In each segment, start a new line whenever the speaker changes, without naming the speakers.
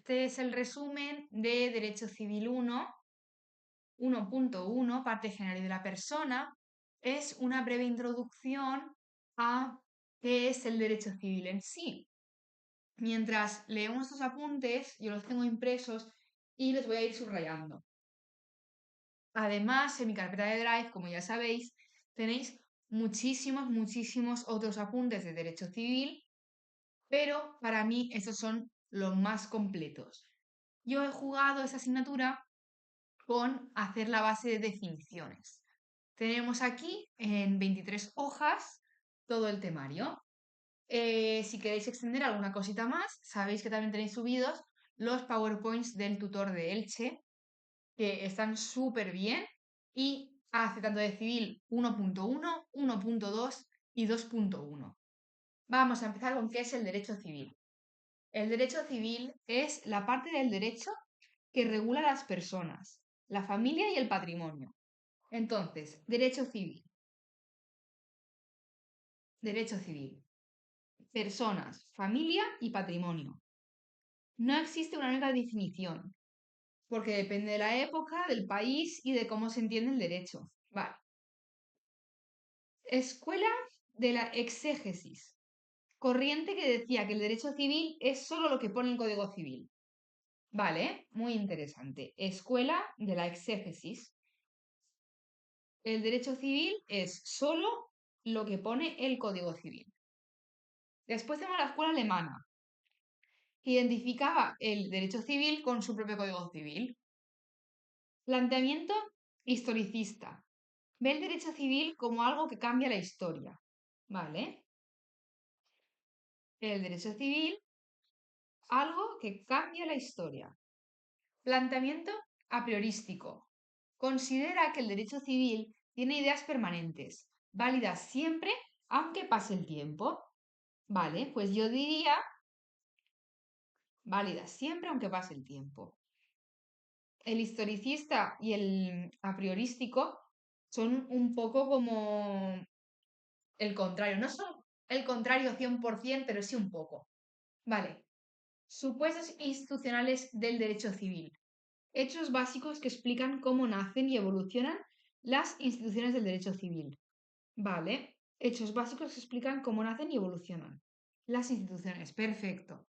Este es el resumen de Derecho Civil 1.1, parte general de la persona. Es una breve introducción a qué es el derecho civil en sí. Mientras leemos estos apuntes, yo los tengo impresos y los voy a ir subrayando. Además, en mi carpeta de Drive, como ya sabéis, tenéis muchísimos otros apuntes de derecho civil, pero para mí estos son los más completos. Yo he jugado esa asignatura con hacer la base de definiciones. Tenemos aquí en 23 hojas todo el temario. Si queréis extender alguna cosita más, sabéis que también tenéis subidos los PowerPoints del tutor de Elche, que están súper bien y hace tanto de civil 1.1, 1.2 y 2.1. Vamos a empezar con qué es el derecho civil. El derecho civil es la parte del derecho que regula a las personas, la familia y el patrimonio. Entonces, derecho civil. Derecho civil. Personas, familia y patrimonio. No existe una única definición, porque depende de la época, del país y de cómo se entiende el derecho. Vale. Escuela de la exégesis. Corriente que decía que el derecho civil es solo lo que pone el Código Civil. Vale, muy interesante. Escuela de la exégesis. El derecho civil es solo lo que pone el Código Civil. Después tenemos la escuela alemana, que identificaba el derecho civil con su propio Código Civil. Planteamiento historicista. Ve el derecho civil como algo que cambia la historia. ¿Vale? El derecho civil, algo que cambia la historia. Planteamiento a priorístico. Considera que el derecho civil tiene ideas permanentes, válidas siempre, aunque pase el tiempo. Vale, pues yo diría válidas siempre, aunque pase el tiempo. El historicista y el a priorístico son un poco como el contrario. No son el contrario 100%, pero sí un poco. Vale. Supuestos institucionales del derecho civil. Hechos básicos que explican cómo nacen y evolucionan las instituciones del derecho civil. Vale. Hechos básicos que explican cómo nacen y evolucionan las instituciones. Perfecto.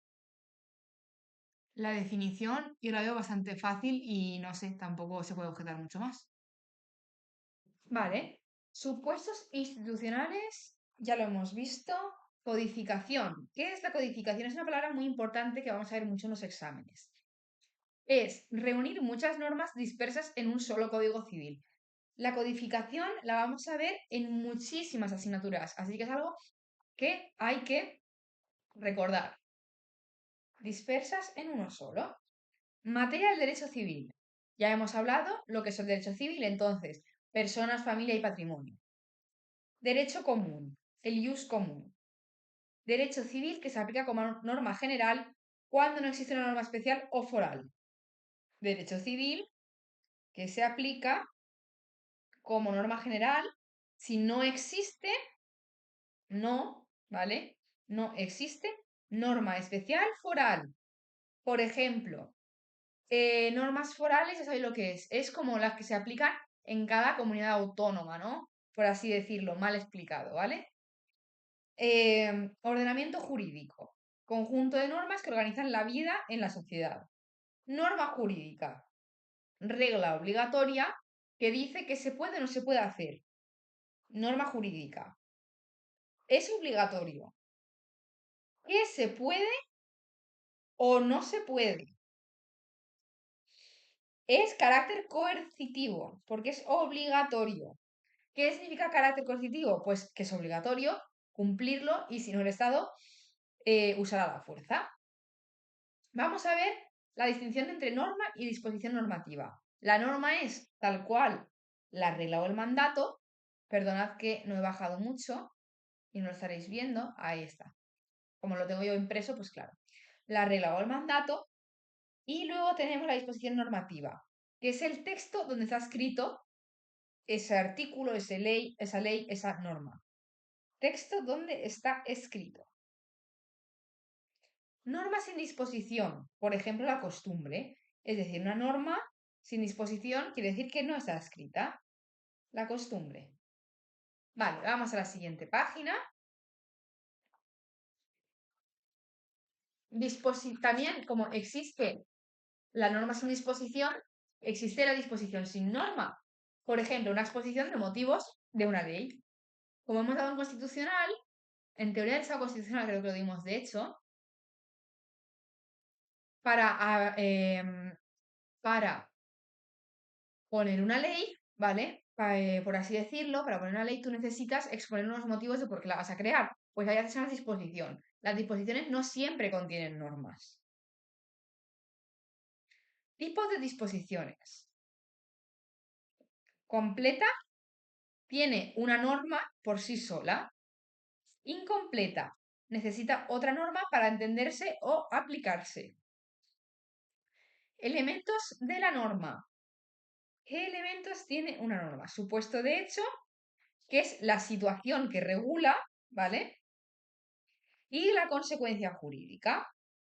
La definición yo la veo bastante fácil y no sé, tampoco se puede objetar mucho más. Vale. Supuestos institucionales, ya lo hemos visto. Codificación. ¿Qué es la codificación? Es una palabra muy importante que vamos a ver mucho en los exámenes. Es reunir muchas normas dispersas en un solo código civil. La codificación la vamos a ver en muchísimas asignaturas, así que es algo que hay que recordar. Dispersas en uno solo. Materia del derecho civil. Ya hemos hablado lo que es el derecho civil, entonces, personas, familia y patrimonio. Derecho común, el ius común. Derecho civil que se aplica como norma general cuando no existe una norma especial o foral. Derecho civil que se aplica como norma general si no existe, no, ¿vale? No existe norma especial foral. Por ejemplo, normas forales, ya sabéis lo que es. Es como las que se aplican en cada comunidad autónoma, ¿no? Por así decirlo, mal explicado, ¿vale? Ordenamiento jurídico. Conjunto de normas que organizan la vida en la sociedad. Norma jurídica. Regla obligatoria que dice que se puede o no se puede hacer. Norma jurídica. Es obligatorio. ¿Qué se puede o no se puede? Es carácter coercitivo, porque es obligatorio. ¿Qué significa carácter coercitivo? Pues que es obligatorio cumplirlo y si no el Estado usará la fuerza. Vamos a ver la distinción entre norma y disposición normativa. La norma es tal cual la regla o el mandato. Perdonad que no he bajado mucho y no lo estaréis viendo. Ahí está. Como lo tengo yo impreso, pues claro. La regla o el mandato. Y luego tenemos la disposición normativa, que es el texto donde está escrito ese artículo, esa ley, esa norma. Texto donde está escrito. Norma sin disposición, por ejemplo, la costumbre. Es decir, una norma sin disposición quiere decir que no está escrita. La costumbre. Vale, vamos a la siguiente página. También, como existe la norma sin disposición, existe la disposición sin norma. Por ejemplo, una exposición de motivos de una ley. Como hemos dado en constitucional, en teoría del Estado constitucional creo que lo dimos de hecho, para poner una ley, ¿vale? Por así decirlo, para poner una ley tú necesitas exponer unos motivos de por qué la vas a crear. Pues ahí haces una disposición. Las disposiciones no siempre contienen normas. Tipos de disposiciones. Completa tiene una norma por sí sola. Incompleta necesita otra norma para entenderse o aplicarse. Elementos de la norma. ¿Qué elementos tiene una norma? Supuesto de hecho, que es la situación que regula, ¿vale? Y la consecuencia jurídica,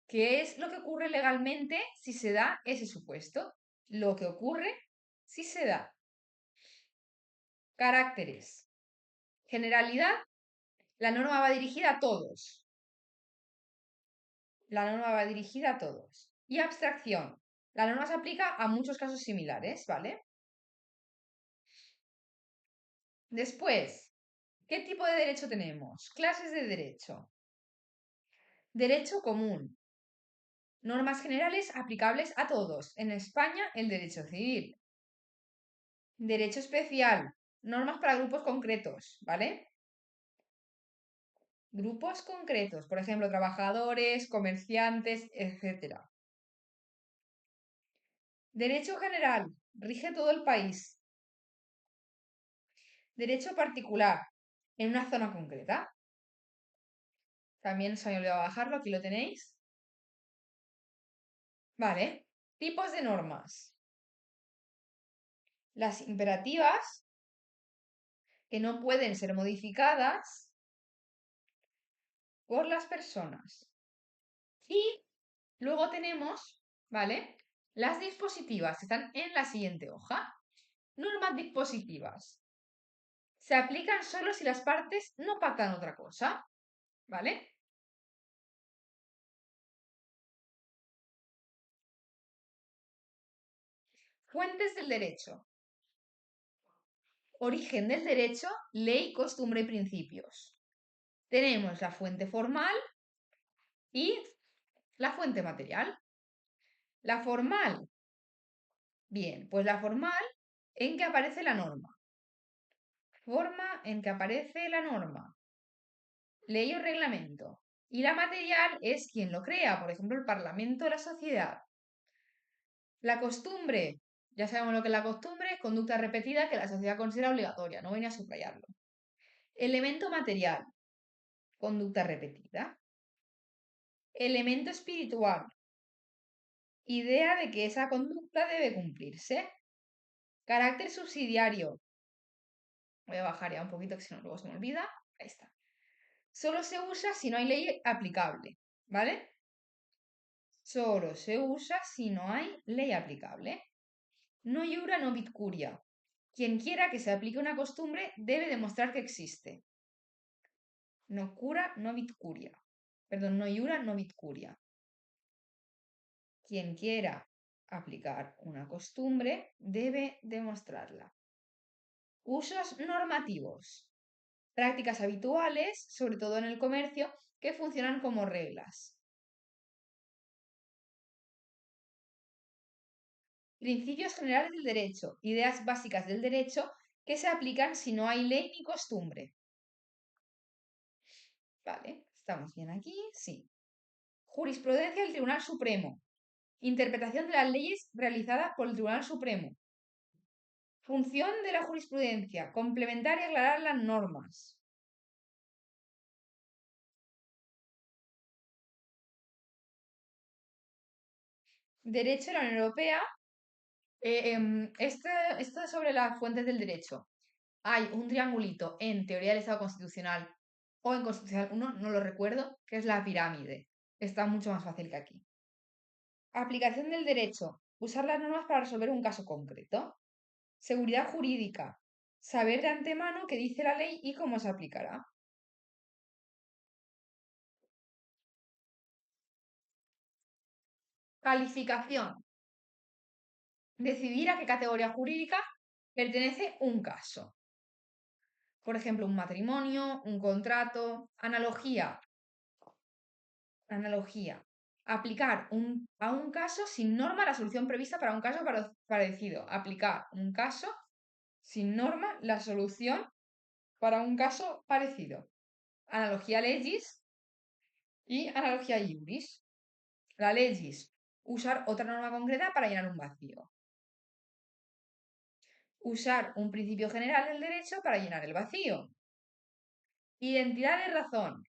que es lo que ocurre legalmente si se da ese supuesto. Lo que ocurre si se da. Caracteres. Generalidad, la norma va dirigida a todos. La norma va dirigida a todos. Y abstracción, la norma se aplica a muchos casos similares, ¿vale? Después, ¿qué tipo de derecho tenemos? Clases de derecho. Derecho común. Normas generales aplicables a todos. En España, el derecho civil. Derecho especial. Normas para grupos concretos, ¿vale? Grupos concretos, por ejemplo, trabajadores, comerciantes, etc. Derecho general. Rige todo el país. Derecho particular. En una zona concreta. También se me ha olvidado bajarlo, aquí lo tenéis. Vale. Tipos de normas. Las imperativas, que no pueden ser modificadas por las personas. Y luego tenemos, ¿vale? Las dispositivas, que están en la siguiente hoja. Normas dispositivas. Se aplican solo si las partes no pactan otra cosa, ¿vale? Fuentes del derecho. Origen del derecho, ley, costumbre y principios. Tenemos la fuente formal y la fuente material. La formal. Bien, pues la formal en que aparece la norma. Forma en que aparece la norma. Ley o reglamento. Y la material es quien lo crea, por ejemplo, el Parlamento o la sociedad. La costumbre. Ya sabemos lo que es la costumbre, conducta repetida que la sociedad considera obligatoria, no venía a subrayarlo. Elemento material. Conducta repetida. Elemento espiritual. Idea de que esa conducta debe cumplirse. Carácter subsidiario. Voy a bajar ya un poquito que si no luego se me olvida. Ahí está. Solo se usa si no hay ley aplicable, ¿vale? Solo se usa si no hay ley aplicable. No iura no vid curia. Quien quiera que se aplique una costumbre debe demostrar que existe. No cura no vid curia. Perdón, no iura no vid curia. Quien quiera aplicar una costumbre debe demostrarla. Usos normativos. Prácticas habituales, sobre todo en el comercio, que funcionan como reglas. Principios generales del derecho. Ideas básicas del derecho que se aplican si no hay ley ni costumbre. Vale, ¿estamos bien aquí? Sí. Jurisprudencia del Tribunal Supremo. Interpretación de las leyes realizada por el Tribunal Supremo. Función de la jurisprudencia. Complementar y aclarar las normas. Derecho de la Unión Europea. Esto es sobre las fuentes del derecho. Hay un triangulito en teoría del Estado constitucional o en Constitucional 1, no lo recuerdo, que es la pirámide. Está mucho más fácil que aquí. Aplicación del derecho. Usar las normas para resolver un caso concreto. Seguridad jurídica. Saber de antemano qué dice la ley y cómo se aplicará. Calificación. Decidir a qué categoría jurídica pertenece un caso. Por ejemplo, un matrimonio, un contrato. Analogía. Analogía. Aplicar a un caso sin norma la solución prevista para un caso parecido. Aplicar un caso sin norma la solución para un caso parecido. Analogía legis y analogía iuris. La legis, usar otra norma concreta para llenar un vacío. Usar un principio general del derecho para llenar el vacío. Identidad de razón.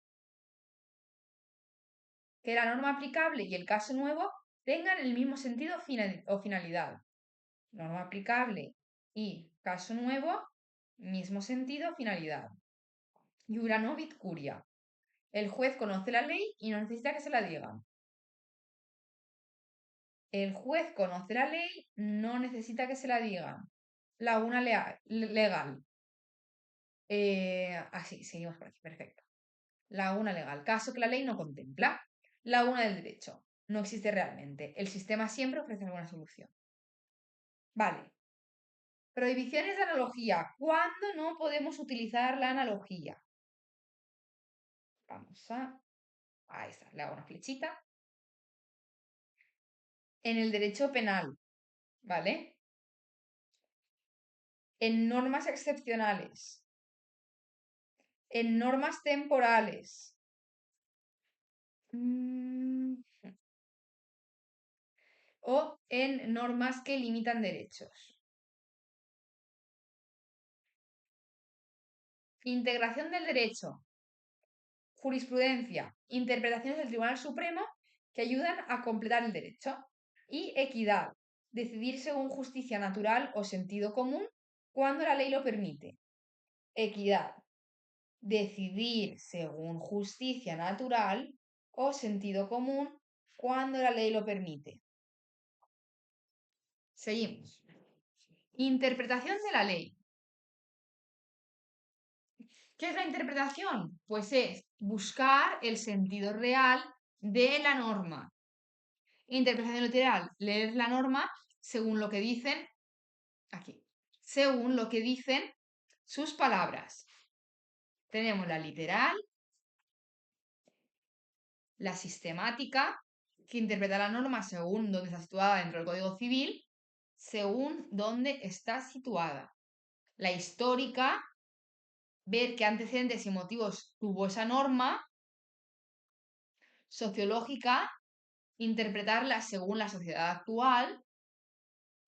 Que la norma aplicable y el caso nuevo tengan el mismo sentido o finalidad. Norma aplicable y caso nuevo, mismo sentido, finalidad. Iura novit curia. El juez conoce la ley y no necesita que se la digan. El juez conoce la ley, no necesita que se la digan. Laguna legal. Así, seguimos por aquí, perfecto. Laguna legal. Caso que la ley no contempla. Laguna del derecho. No existe realmente. El sistema siempre ofrece alguna solución. Vale. Prohibiciones de analogía. ¿Cuándo no podemos utilizar la analogía? Vamos a... Ahí está, le hago una flechita. En el derecho penal, ¿vale? En normas excepcionales. En normas temporales. O en normas que limitan derechos. Integración del derecho. Jurisprudencia. Interpretaciones del Tribunal Supremo que ayudan a completar el derecho. Y equidad. Decidir según justicia natural o sentido común cuando la ley lo permite. Equidad. Decidir según justicia natural o sentido común cuando la ley lo permite. Seguimos. Interpretación de la ley. ¿Qué es la interpretación? Pues es buscar el sentido real de la norma. Interpretación literal, leer la norma según lo que dicen, aquí, según lo que dicen sus palabras. Tenemos la literal, la sistemática, que interpreta la norma según dónde está situada dentro del Código Civil, según dónde está situada. La histórica, ver qué antecedentes y motivos tuvo esa norma. Sociológica, interpretarla según la sociedad actual.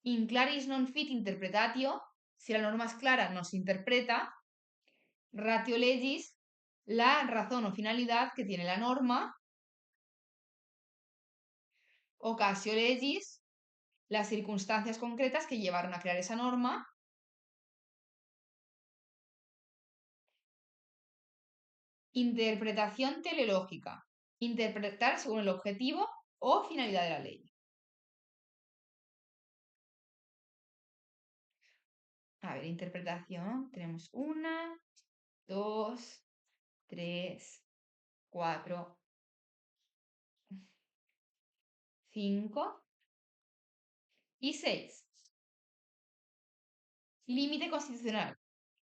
In claris non fit interpretatio, si la norma es clara, no se interpreta. Ratio legis, la razón o finalidad que tiene la norma. Occasio legis, las circunstancias concretas que llevaron a crear esa norma. Interpretación teleológica, interpretar según el objetivo o finalidad de la ley. A ver, interpretación, tenemos 1, 2, 3, 4, 5 y 6. Límite constitucional.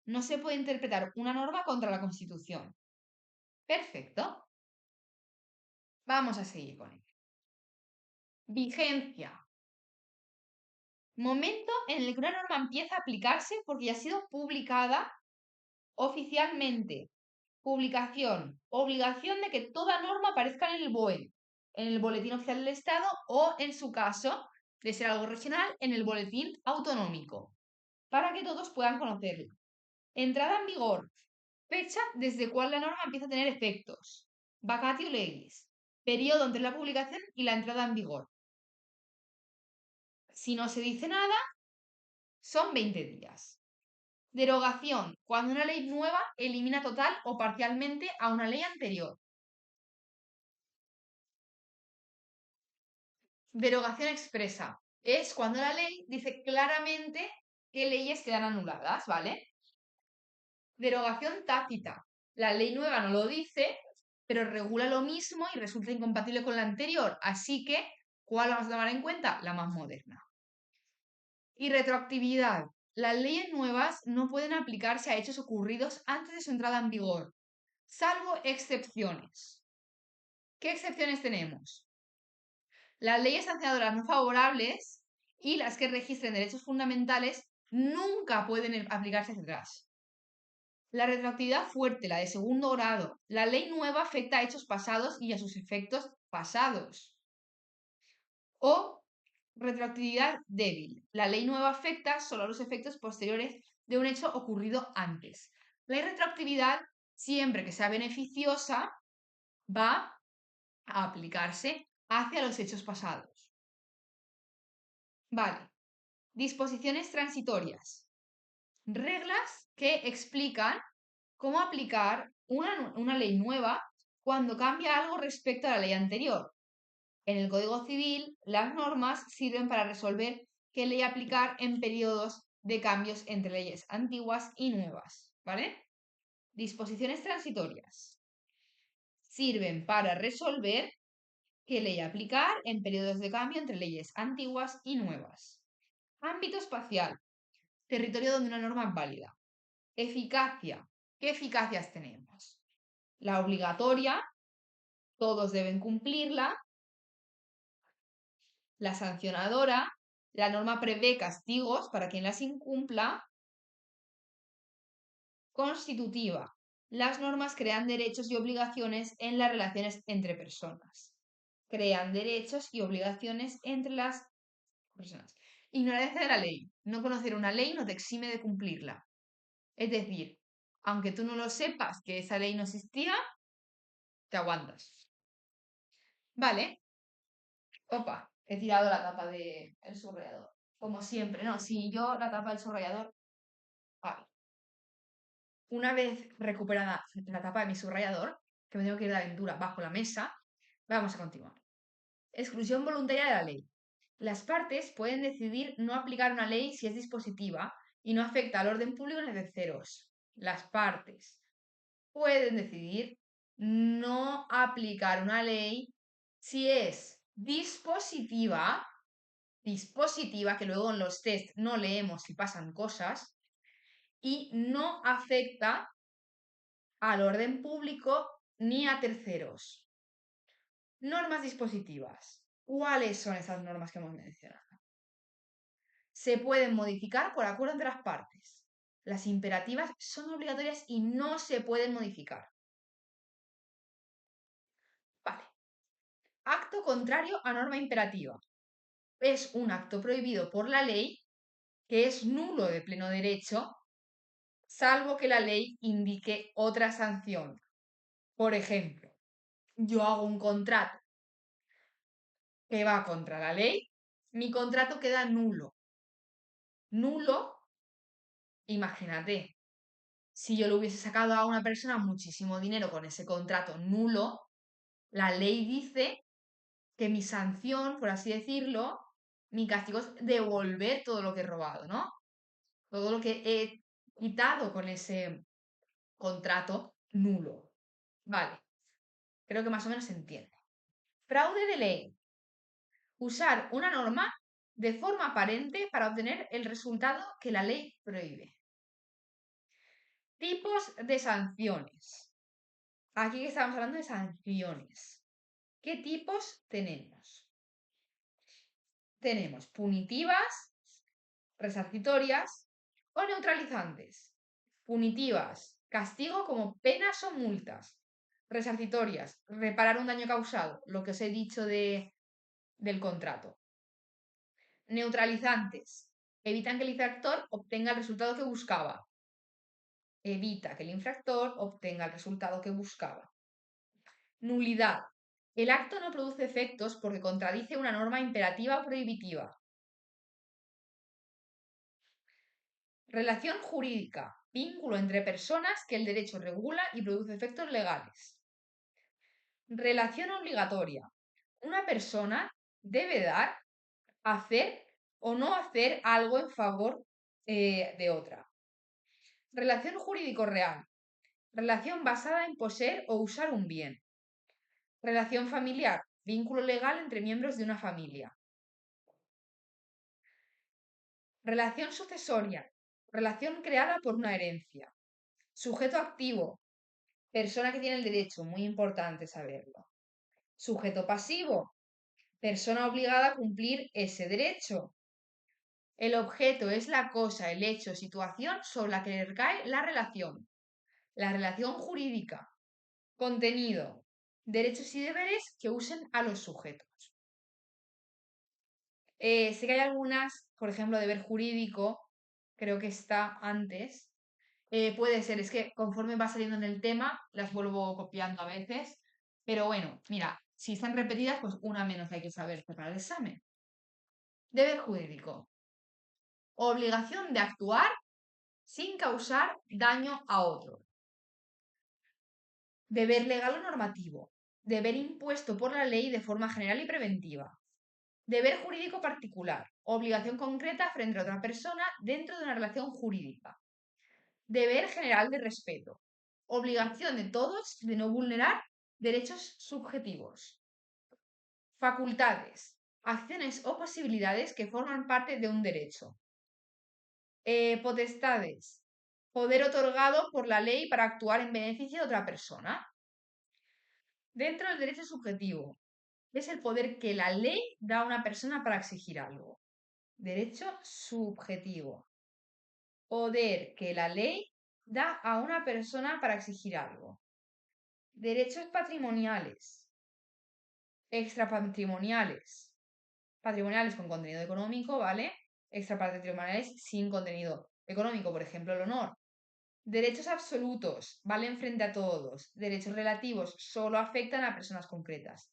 No se puede interpretar una norma contra la Constitución. Perfecto. Vamos a seguir con ello. Vigencia. Momento en el que una norma empieza a aplicarse porque ya ha sido publicada oficialmente. Publicación. Obligación de que toda norma aparezca en el BOE, en el Boletín Oficial del Estado o, en su caso, de ser algo regional, en el Boletín Autonómico, para que todos puedan conocerlo. Entrada en vigor. Fecha desde cual la norma empieza a tener efectos. Vacatio legis. Periodo entre la publicación y la entrada en vigor. Si no se dice nada, son 20 días. Derogación. Cuando una ley nueva elimina total o parcialmente a una ley anterior. Derogación expresa. Es cuando la ley dice claramente qué leyes quedan anuladas, ¿vale? Derogación tácita. La ley nueva no lo dice, pero regula lo mismo y resulta incompatible con la anterior. Así que, ¿cuál vamos a tomar en cuenta? La más moderna. Y retroactividad. Las leyes nuevas no pueden aplicarse a hechos ocurridos antes de su entrada en vigor, salvo excepciones. ¿Qué excepciones tenemos? Las leyes sancionadoras no favorables y las que registren derechos fundamentales nunca pueden aplicarse hacia atrás. La retroactividad fuerte, la de segundo grado. La ley nueva afecta a hechos pasados y a sus efectos pasados. O retroactividad débil. La ley nueva afecta solo a los efectos posteriores de un hecho ocurrido antes. La retroactividad, siempre que sea beneficiosa, va a aplicarse hacia los hechos pasados. Vale. Disposiciones transitorias. Reglas que explican cómo aplicar una ley nueva cuando cambia algo respecto a la ley anterior. En el Código Civil, las normas sirven para resolver qué ley aplicar en periodos de cambios entre leyes antiguas y nuevas, ¿vale? Disposiciones transitorias. Sirven para resolver qué ley aplicar en periodos de cambio entre leyes antiguas y nuevas. Ámbito espacial. Territorio donde una norma es válida. Eficacia. ¿Qué eficacias tenemos? La obligatoria, todos deben cumplirla. La sancionadora, la norma prevé castigos para quien las incumpla. Constitutiva. Las normas crean derechos y obligaciones en las relaciones entre personas. Crean derechos y obligaciones entre las personas. Ignorancia de la ley. No conocer una ley no te exime de cumplirla. Es decir, aunque tú no lo sepas que esa ley no existía, te aguantas. Vale. Opa, he tirado la tapa del subrayador. Como siempre, ¿no? Si yo la tapa del subrayador. Vale. Una vez recuperada la tapa de mi subrayador, que me tengo que ir de aventura bajo la mesa, vamos a continuar. Exclusión voluntaria de la ley. Las partes pueden decidir no aplicar una ley si es dispositiva y no afecta al orden público ni a terceros. Las partes pueden decidir no aplicar una ley si es dispositiva, que luego en los test no leemos si pasan cosas, y no afecta al orden público ni a terceros. Normas dispositivas. ¿Cuáles son esas normas que hemos mencionado? Se pueden modificar por acuerdo entre las partes. Las imperativas son obligatorias y no se pueden modificar. Vale. Acto contrario a norma imperativa. Es un acto prohibido por la ley que es nulo de pleno derecho, salvo que la ley indique otra sanción. Por ejemplo, yo hago un contrato que va contra la ley, mi contrato queda nulo. Nulo, imagínate, si yo le hubiese sacado a una persona muchísimo dinero con ese contrato nulo, la ley dice que mi sanción, por así decirlo, mi castigo es devolver todo lo que he robado, ¿no? Todo lo que he quitado con ese contrato nulo. Vale, creo que más o menos se entiende. Fraude de ley. Usar una norma de forma aparente para obtener el resultado que la ley prohíbe. Tipos de sanciones. Aquí estamos hablando de sanciones. ¿Qué tipos tenemos? Tenemos punitivas, resarcitorias o neutralizantes. Punitivas, castigo como penas o multas. Resarcitorias, reparar un daño causado, lo que os he dicho del contrato. Neutralizantes, evitan que el infractor obtenga el resultado que buscaba. Evita que el infractor obtenga el resultado que buscaba. Nulidad. El acto no produce efectos porque contradice una norma imperativa o prohibitiva. Relación jurídica. Vínculo entre personas que el derecho regula y produce efectos legales. Relación obligatoria. Una persona debe dar, hacer o no hacer algo en favor de otra. Relación jurídico real. Relación basada en poseer o usar un bien. Relación familiar. Vínculo legal entre miembros de una familia. Relación sucesoria. Relación creada por una herencia. Sujeto activo. Persona que tiene el derecho. Muy importante saberlo. Sujeto pasivo. Persona obligada a cumplir ese derecho. El objeto es la cosa, el hecho, situación sobre la que recae la relación. La relación jurídica. Contenido. Derechos y deberes que usen a los sujetos. Sé que hay algunas, por ejemplo, deber jurídico, creo que está antes. Puede ser, es que conforme va saliendo en el tema, las vuelvo copiando a veces. Pero bueno, mira, si están repetidas, pues una menos hay que saber para el examen. Deber jurídico. Obligación de actuar sin causar daño a otro. Deber legal o normativo. Deber impuesto por la ley de forma general y preventiva. Deber jurídico particular. Obligación concreta frente a otra persona dentro de una relación jurídica. Deber general de respeto. Obligación de todos de no vulnerar derechos subjetivos. Facultades. Acciones o posibilidades que forman parte de un derecho. Potestades. Poder otorgado por la ley para actuar en beneficio de otra persona. Dentro del derecho subjetivo. Es el poder que la ley da a una persona para exigir algo. Derecho subjetivo. Poder que la ley da a una persona para exigir algo. Derechos patrimoniales. Extrapatrimoniales. Patrimoniales con contenido económico, ¿vale? Extrapatrimoniales sin contenido económico, por ejemplo, el honor. Derechos absolutos valen frente a todos. Derechos relativos solo afectan a personas concretas.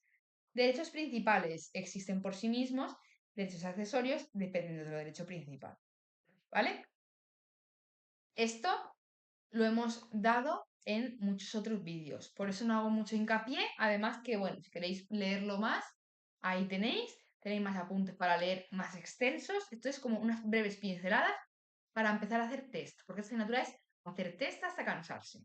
Derechos principales existen por sí mismos. Derechos accesorios dependen del derecho principal. ¿Vale? Esto lo hemos dado en muchos otros vídeos. Por eso no hago mucho hincapié. Además que, bueno, si queréis leerlo más, ahí tenéis más apuntes para leer más extensos. Esto es como unas breves pinceladas para empezar a hacer test, porque esta asignatura es hacer test hasta cansarse.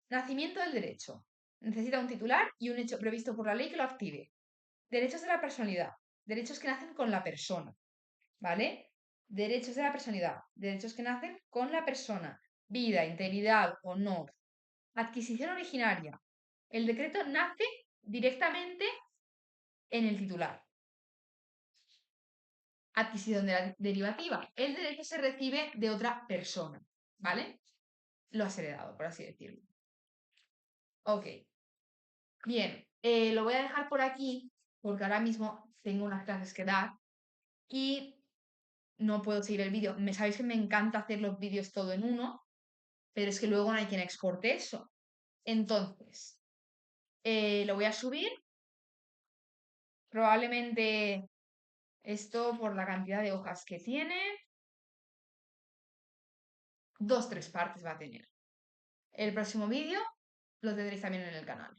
Nacimiento del derecho. Necesita un titular y un hecho previsto por la ley que lo active. Derechos de la personalidad. Derechos que nacen con la persona. ¿Vale? Derechos de la personalidad. Derechos que nacen con la persona. Vida, integridad, honor. Adquisición originaria. El decreto nace directamente en el titular. Adquisición derivativa. El derecho se recibe de otra persona. ¿Vale? Lo has heredado, por así decirlo. Ok. Bien, lo voy a dejar por aquí porque ahora mismo tengo unas clases que dar y no puedo seguir el vídeo. Sabéis que me encanta hacer los vídeos todo en uno, pero es que luego no hay quien exporte eso. Entonces, lo voy a subir. Probablemente esto por la cantidad de hojas que tiene, 2, 3 partes va a tener. El próximo vídeo lo tendréis también en el canal.